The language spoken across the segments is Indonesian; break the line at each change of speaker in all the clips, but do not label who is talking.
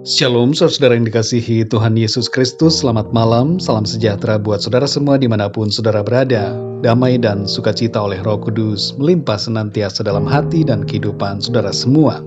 Shalom saudara yang dikasihi Tuhan Yesus Kristus, selamat malam, salam sejahtera buat saudara semua dimanapun saudara berada. Damai dan sukacita oleh Roh Kudus melimpah senantiasa dalam hati dan kehidupan saudara semua.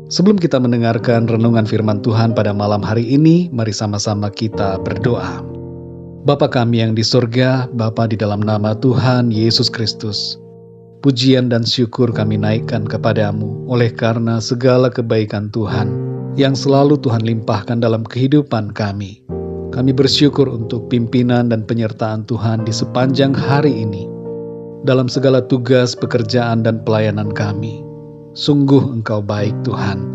Sebelum kita mendengarkan renungan firman Tuhan pada malam hari ini, mari sama-sama kita berdoa. Bapa kami yang di surga, Bapa di dalam nama Tuhan Yesus Kristus, pujian dan syukur kami naikkan kepadamu oleh karena segala kebaikan Tuhan yang selalu Tuhan limpahkan dalam kehidupan kami. Kami bersyukur untuk pimpinan dan penyertaan Tuhan di sepanjang hari ini, dalam segala tugas, pekerjaan, dan pelayanan kami. Sungguh Engkau baik Tuhan,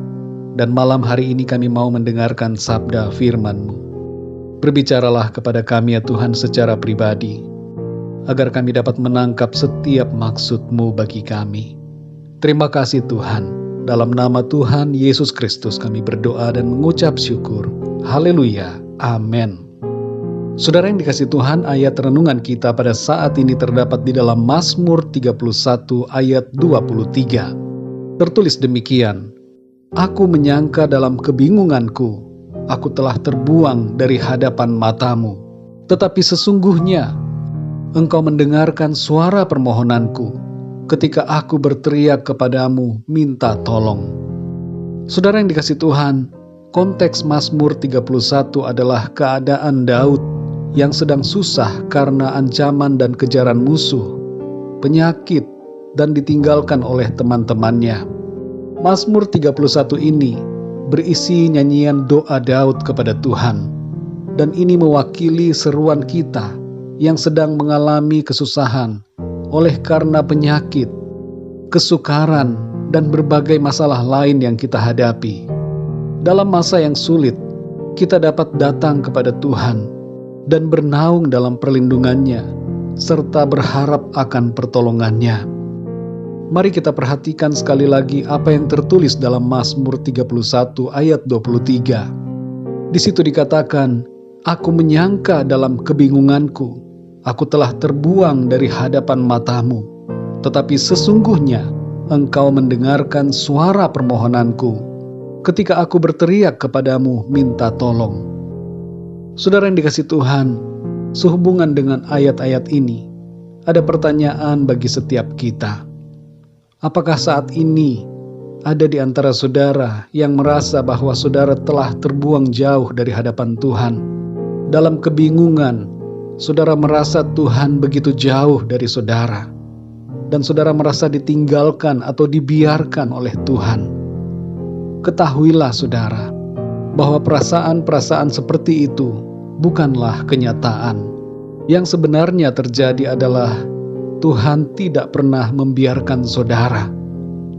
dan malam hari ini kami mau mendengarkan sabda firman-Mu. Berbicaralah kepada kami ya Tuhan secara pribadi, agar kami dapat menangkap setiap maksud-Mu bagi kami. Terima kasih Tuhan. Dalam nama Tuhan Yesus Kristus kami berdoa dan mengucap syukur. Haleluya. Amin. Saudara yang dikasihi Tuhan, ayat renungan kita pada saat ini terdapat di dalam Mazmur 31 ayat 23. Tertulis demikian, Aku menyangka dalam kebingunganku, aku telah terbuang dari hadapan matamu. Tetapi sesungguhnya, Engkau mendengarkan suara permohonanku, ketika aku berteriak kepadamu minta tolong. Saudara yang dikasihi Tuhan, konteks Mazmur 31 adalah keadaan Daud yang sedang susah karena ancaman dan kejaran musuh, penyakit, dan ditinggalkan oleh teman-temannya. Mazmur 31 ini berisi nyanyian doa Daud kepada Tuhan, dan ini mewakili seruan kita yang sedang mengalami kesusahan oleh karena penyakit, kesukaran, dan berbagai masalah lain yang kita hadapi. Dalam masa yang sulit, kita dapat datang kepada Tuhan dan bernaung dalam perlindungannya, serta berharap akan pertolongannya. Mari kita perhatikan sekali lagi apa yang tertulis dalam Mazmur 31 ayat 23. Di situ dikatakan, Aku menyangka dalam kebingunganku, aku telah terbuang dari hadapan matamu, tetapi sesungguhnya Engkau mendengarkan suara permohonanku, ketika aku berteriak kepadamu minta tolong. Saudara yang dikasihi Tuhan, sehubungan dengan ayat-ayat ini, ada pertanyaan bagi setiap kita. Apakah saat ini ada di antara saudara yang merasa bahwa saudara telah terbuang jauh dari hadapan Tuhan? Dalam kebingungan, saudara merasa Tuhan begitu jauh dari saudara, dan saudara merasa ditinggalkan atau dibiarkan oleh Tuhan. Ketahuilah saudara, bahwa perasaan-perasaan seperti itu bukanlah kenyataan. Yang sebenarnya terjadi adalah Tuhan tidak pernah membiarkan saudara,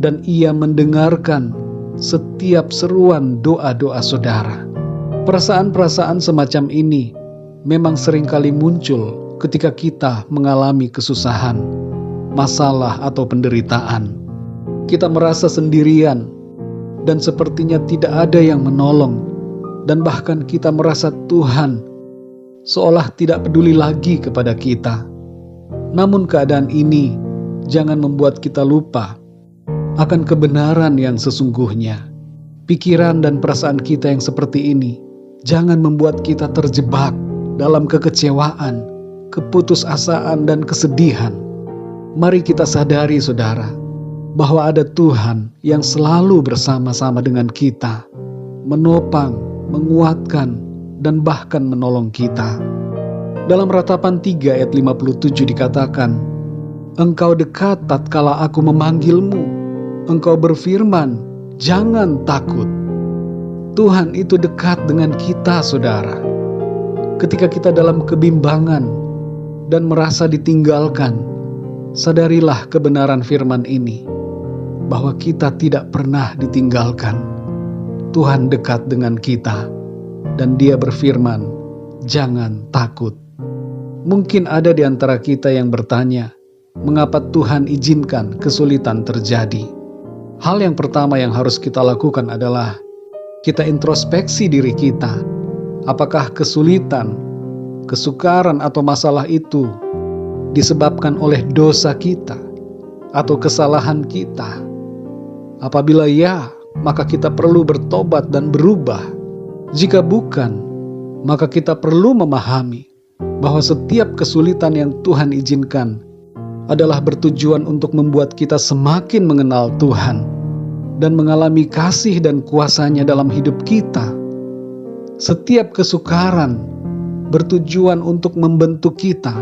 dan Ia mendengarkan setiap seruan doa-doa saudara. Perasaan-perasaan semacam ini memang seringkali muncul ketika kita mengalami kesusahan, masalah, atau penderitaan. Kita merasa sendirian dan sepertinya tidak ada yang menolong, dan bahkan kita merasa Tuhan seolah tidak peduli lagi kepada kita. Namun keadaan ini jangan membuat kita lupa akan kebenaran yang sesungguhnya. Pikiran dan perasaan kita yang seperti ini jangan membuat kita terjebak dalam kekecewaan, keputusasaan, dan kesedihan. Mari kita sadari saudara, bahwa ada Tuhan yang selalu bersama-sama dengan kita, menopang, menguatkan, dan bahkan menolong kita. Dalam Ratapan 3 ayat 57 dikatakan, Engkau dekat tatkala aku memanggilmu, Engkau berfirman, jangan takut. Tuhan itu dekat dengan kita saudara. Ketika kita dalam kebimbangan dan merasa ditinggalkan, sadarilah kebenaran firman ini, bahwa kita tidak pernah ditinggalkan. Tuhan dekat dengan kita, dan Dia berfirman, jangan takut. Mungkin ada di antara kita yang bertanya, mengapa Tuhan izinkan kesulitan terjadi? Hal yang pertama yang harus kita lakukan adalah kita introspeksi diri kita. Apakah kesulitan, kesukaran, atau masalah itu disebabkan oleh dosa kita atau kesalahan kita? Apabila ya, maka kita perlu bertobat dan berubah. Jika bukan, maka kita perlu memahami bahwa setiap kesulitan yang Tuhan izinkan adalah bertujuan untuk membuat kita semakin mengenal Tuhan dan mengalami kasih dan kuasa-Nya dalam hidup kita. Setiap kesukaran bertujuan untuk membentuk kita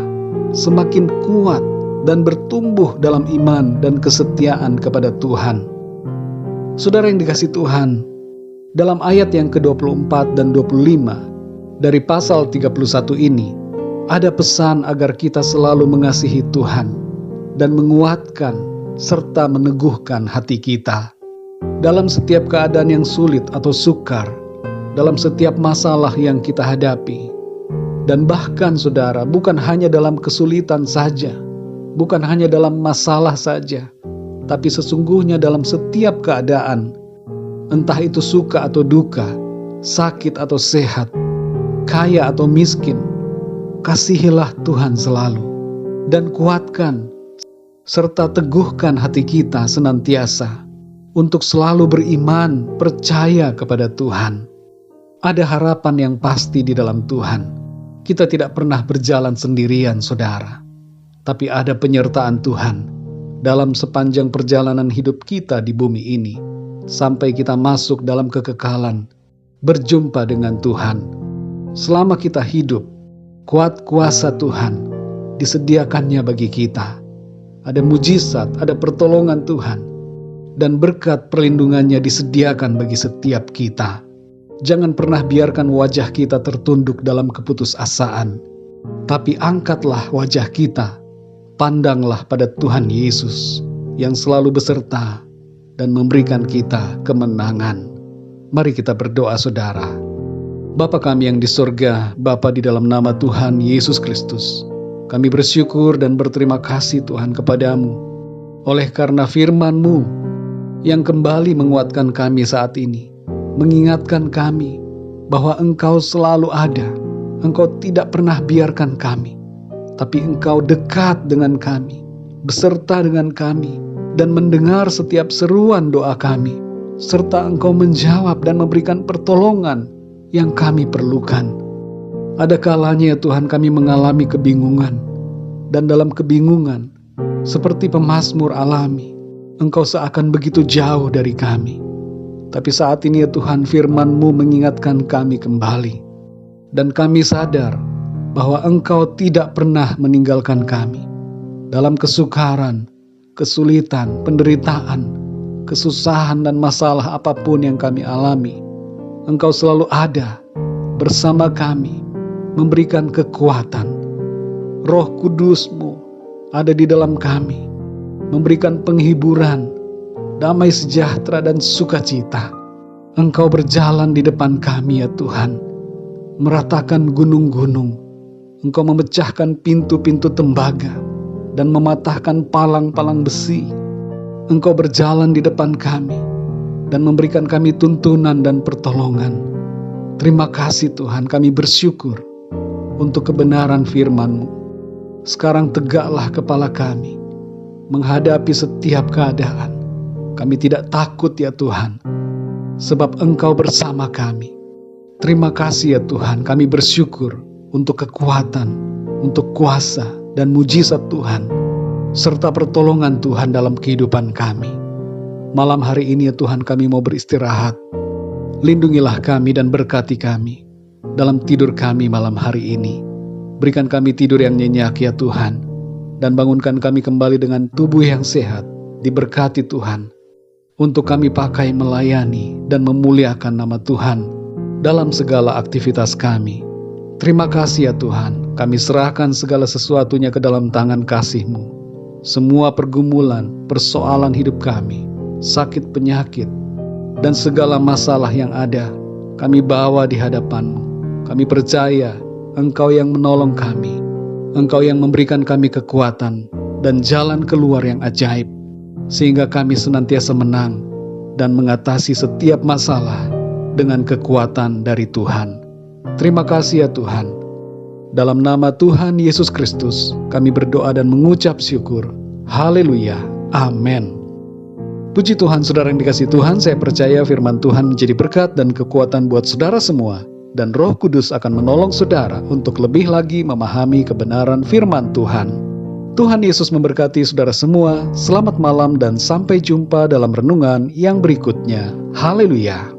semakin kuat dan bertumbuh dalam iman dan kesetiaan kepada Tuhan. Saudara yang dikasihi Tuhan, dalam ayat yang ke-24 dan 25 dari pasal 31 ini, ada pesan agar kita selalu mengasihi Tuhan dan menguatkan serta meneguhkan hati kita. Dalam setiap keadaan yang sulit atau sukar, dalam setiap masalah yang kita hadapi, dan bahkan saudara, bukan hanya dalam kesulitan saja, bukan hanya dalam masalah saja, tapi sesungguhnya dalam setiap keadaan, entah itu suka atau duka, sakit atau sehat, kaya atau miskin, kasihilah Tuhan selalu dan kuatkan serta teguhkan hati kita senantiasa untuk selalu beriman, percaya kepada Tuhan. Ada harapan yang pasti di dalam Tuhan. Kita tidak pernah berjalan sendirian, saudara, tapi ada penyertaan Tuhan dalam sepanjang perjalanan hidup kita di bumi ini, sampai kita masuk dalam kekekalan, berjumpa dengan Tuhan. Selama kita hidup, kuat kuasa Tuhan disediakannya bagi kita. Ada mujizat, ada pertolongan Tuhan, dan berkat perlindungannya disediakan bagi setiap kita. Jangan pernah biarkan wajah kita tertunduk dalam keputusasaan, tapi angkatlah wajah kita, pandanglah pada Tuhan Yesus yang selalu beserta dan memberikan kita kemenangan. Mari kita berdoa, saudara. Bapa kami yang di surga, Bapa, di dalam nama Tuhan Yesus Kristus, kami bersyukur dan berterima kasih Tuhan kepadamu, oleh karena firman-Mu yang kembali menguatkan kami saat ini, mengingatkan kami bahwa Engkau selalu ada. Engkau tidak pernah biarkan kami, tapi Engkau dekat dengan kami, beserta dengan kami, dan mendengar setiap seruan doa kami, serta Engkau menjawab dan memberikan pertolongan yang kami perlukan. Ada kalanya ya Tuhan, kami mengalami kebingungan, dan dalam kebingungan, seperti pemazmur alami, Engkau seakan begitu jauh dari kami. Tapi saat ini ya Tuhan, firman-Mu mengingatkan kami kembali, dan kami sadar bahwa Engkau tidak pernah meninggalkan kami. Dalam kesukaran, kesulitan, penderitaan, kesusahan dan masalah apapun yang kami alami, Engkau selalu ada bersama kami, memberikan kekuatan. Roh Kudus-Mu ada di dalam kami, memberikan penghiburan, damai sejahtera dan sukacita. Engkau berjalan di depan kami ya Tuhan, meratakan gunung-gunung. Engkau memecahkan pintu-pintu tembaga dan mematahkan palang-palang besi. Engkau berjalan di depan kami dan memberikan kami tuntunan dan pertolongan. Terima kasih Tuhan, kami bersyukur untuk kebenaran firman-Mu. Sekarang tegaklah kepala kami menghadapi setiap keadaan. Kami tidak takut ya Tuhan, sebab Engkau bersama kami. Terima kasih ya Tuhan, kami bersyukur untuk kekuatan, untuk kuasa dan mujizat Tuhan, serta pertolongan Tuhan dalam kehidupan kami. Malam hari ini ya Tuhan, kami mau beristirahat. Lindungilah kami dan berkati kami dalam tidur kami malam hari ini. Berikan kami tidur yang nyenyak ya Tuhan, dan bangunkan kami kembali dengan tubuh yang sehat, diberkati Tuhan, untuk kami pakai melayani dan memuliakan nama Tuhan dalam segala aktivitas kami. Terima kasih ya Tuhan, kami serahkan segala sesuatunya ke dalam tangan kasih-Mu. Semua pergumulan, persoalan hidup kami, sakit penyakit, dan segala masalah yang ada, kami bawa di hadapan-Mu. Kami percaya Engkau yang menolong kami, Engkau yang memberikan kami kekuatan dan jalan keluar yang ajaib, sehingga kami senantiasa menang dan mengatasi setiap masalah dengan kekuatan dari Tuhan. Terima kasih ya Tuhan. Dalam nama Tuhan Yesus Kristus, kami berdoa dan mengucap syukur. Haleluya. Amin. Puji Tuhan, saudara yang dikasihi Tuhan, saya percaya firman Tuhan menjadi berkat dan kekuatan buat saudara semua. Dan Roh Kudus akan menolong saudara untuk lebih lagi memahami kebenaran firman Tuhan. Tuhan Yesus memberkati saudara semua. Selamat malam dan sampai jumpa dalam renungan yang berikutnya. Haleluya!